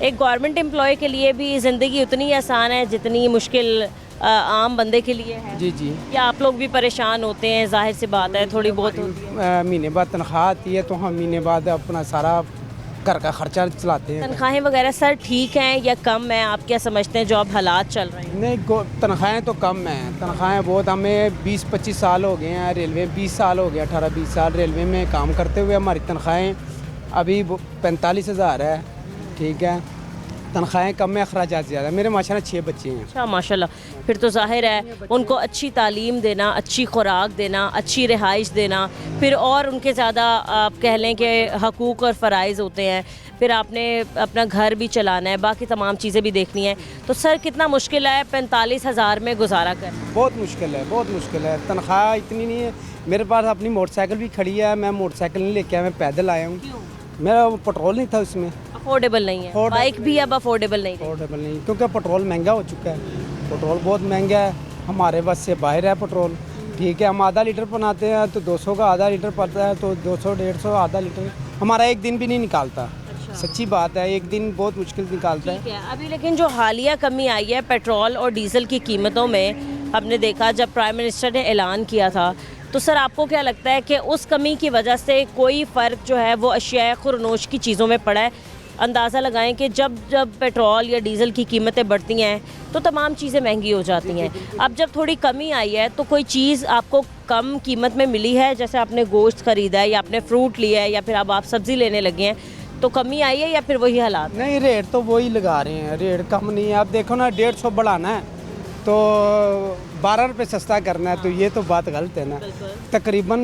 एक government employ के लिए भी ज़िंदगी उतनी आसान है जितनी मुश्किल आम बंदे के लिए है। जी जी। या आप लोग भी परेशान होते हैं? जाहिर सी बात है, थोड़ी बहुत होती है। महीने बाद तनख्वाह आती है तो हम महीने बाद अपना सारा घर का खर्चा चलाते हैं। तनख्वाहें वगैरह सर ठीक हैं या कम हैं? आप क्या समझते हैं जो अब हालात चल रहे हैं? नहीं, तनख्वाहें तो कम हैं, तनख्वाहें बहुत। हमें 20-25 साल हो गए हैं रेलवे, 20 साल हो गया, 18-20 साल रेलवे में काम करते हुए। हमारी तनख्वाहें अभी 45,000 है, ठीक है। तनख्वाहें कम है, अखराजात ज़्यादा। मेरे माशाल्लाह 6 बच्चे हैं। अच्छा, माशाल्लाह। फिर तो ज़ाहिर है उनको अच्छी तालीम देना, अच्छी खुराक देना, अच्छी रिहाइश देना, फिर और उनके ज़्यादा आप कह लें कि हकूक़ और फ़राइज़ होते हैं। फिर आपने अपना घर भी चलाना है, बाकी तमाम चीज़ें भी देखनी है। तो सर कितना मुश्किल है 45,000 में गुजारा करना? बहुत मुश्किल है, बहुत मुश्किल है। तनख्वाह इतनी नहीं है। मेरे पास अपनी मोटरसाइकिल भी खड़ी है, मैं मोटरसाइकिल नहीं लेके आया, मैं पैदल आया हूँ। मेरा पेट्रोल नहीं था उसमें। अफोर्डेबल नहीं है, बाइक भी अब अफोर्डेबल नहीं है। अफोर्डेबल नहीं, क्योंकि पेट्रोल महंगा हो चुका है। पेट्रोल बहुत महंगा है, हमारे बस से बाहर है पेट्रोल, ठीक है। हम आधा लीटर बनाते हैं तो 200 का आधा लीटर पड़ता है, तो 200-150 आधा लीटर हमारा एक दिन भी नहीं निकालता। सच्ची बात है, एक दिन बहुत मुश्किल निकालता है। ठीक है। अभी लेकिन जो हालिया कमी आई है पेट्रोल और डीज़ल की कीमतों में, हमने देखा जब प्राइम मिनिस्टर ने ऐलान किया था, तो सर आपको क्या लगता है कि उस कमी की वजह से कोई फ़र्क जो है वो अशिया खुरनोश की चीज़ों में पड़ा है? अंदाज़ा लगाएं कि जब जब पेट्रोल या डीज़ल की कीमतें बढ़ती हैं तो तमाम चीज़ें महंगी हो जाती हैं। अब जब थोड़ी कमी आई है तो कोई चीज़ आपको कम कीमत में मिली है? जैसे आपने गोश्त ख़रीदा है या आपने फ्रूट लिया है या फिर अब आप सब्ज़ी लेने लगे हैं, तो कमी आई है या फिर वही हालात? नहीं, रेट तो वही लगा रहे हैं, रेट कम नहीं है। आप देखो ना, 150 बढ़ाना है तो 12 रुपये सस्ता करना है, तो ये तो बात गलत है ना। तकरीबन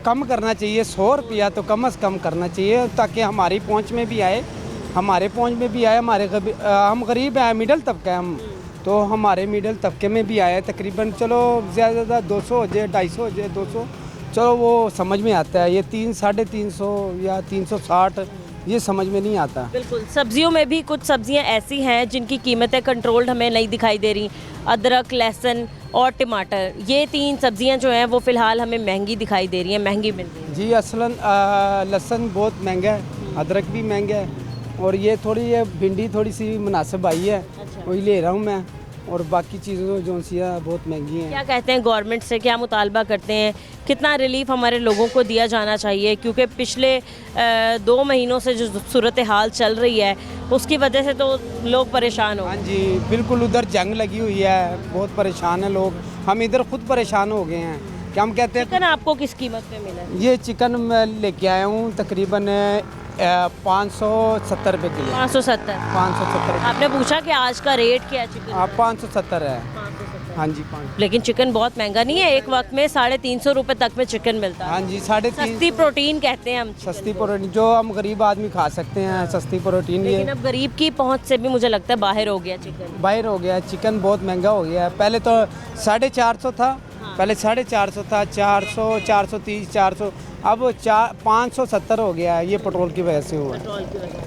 कम करना चाहिए, 100 रुपया तो कम से कम करना चाहिए, ताकि हमारी पहुंच में भी आए, हमारे पहुंच में भी आए। हम गरीब हैं, मिडल तबका है हम, तो हमारे मिडल तबके में भी आए। तकरीबन चलो ज़्यादा से ज़्यादा 200 हो जाए, 250 हो जाए, 200, चलो वो समझ में आता है। ये 300-350 या 360 ये समझ में नहीं आता। बिल्कुल। सब्जियों में भी कुछ सब्जियां ऐसी हैं जिनकी कीमतें कंट्रोल्ड हमें नहीं दिखाई दे रही। अदरक, लहसुन और टमाटर, ये 3 सब्जियां जो हैं वो फ़िलहाल हमें महंगी दिखाई दे रही हैं, महंगी मिल रही हैं। जी, असलन लहसुन बहुत महंगा है, अदरक भी महंगा है, और ये थोड़ी ये भिंडी थोड़ी सी मुनासिब आई है, वही ले रहा हूँ मैं। और बाकी चीज़ों जो सी बहुत महंगी हैं। क्या कहते हैं गवर्नमेंट से, क्या मुतालबा करते हैं, कितना रिलीफ हमारे लोगों को दिया जाना चाहिए? क्योंकि पिछले 2 महीनों से जो सूरत हाल चल रही है उसकी वजह से तो लोग परेशान हो। हाँ जी, बिल्कुल। उधर जंग लगी हुई है, बहुत परेशान है लोग। हम इधर खुद परेशान हो गए हैं। क्या हम कहते हैं, चिकन आपको किस कीमत पे मिला? ये चिकन मैं लेके आया हूँ तकरीबन 570 रुपये किलो। 570। 570। आपने पूछा कि आज का रेट क्या है चिकन? 570 है। 570। हाँ जी, 5। लेकिन चिकन बहुत महंगा नहीं है? एक वक्त में 350 रुपये तक में चिकन मिलता है। हाँ जी, 350। सस्ती प्रोटीन कहते हैं हम चिकन सस्ती को। प्रोटीन जो हम गरीब आदमी खा सकते हैं, सस्ती प्रोटीन। लेकिन ये अब गरीब की पहुंच से भी मुझे लगता है बाहर हो गया चिकन। बाहर हो गया, चिकन बहुत महंगा हो गया है। पहले तो 450 था, पहले 450 था, 400, 430, 400, अब 570 हो गया है। ये पेट्रोल की वजह से हुआ है। पेट्रोल की वजह से।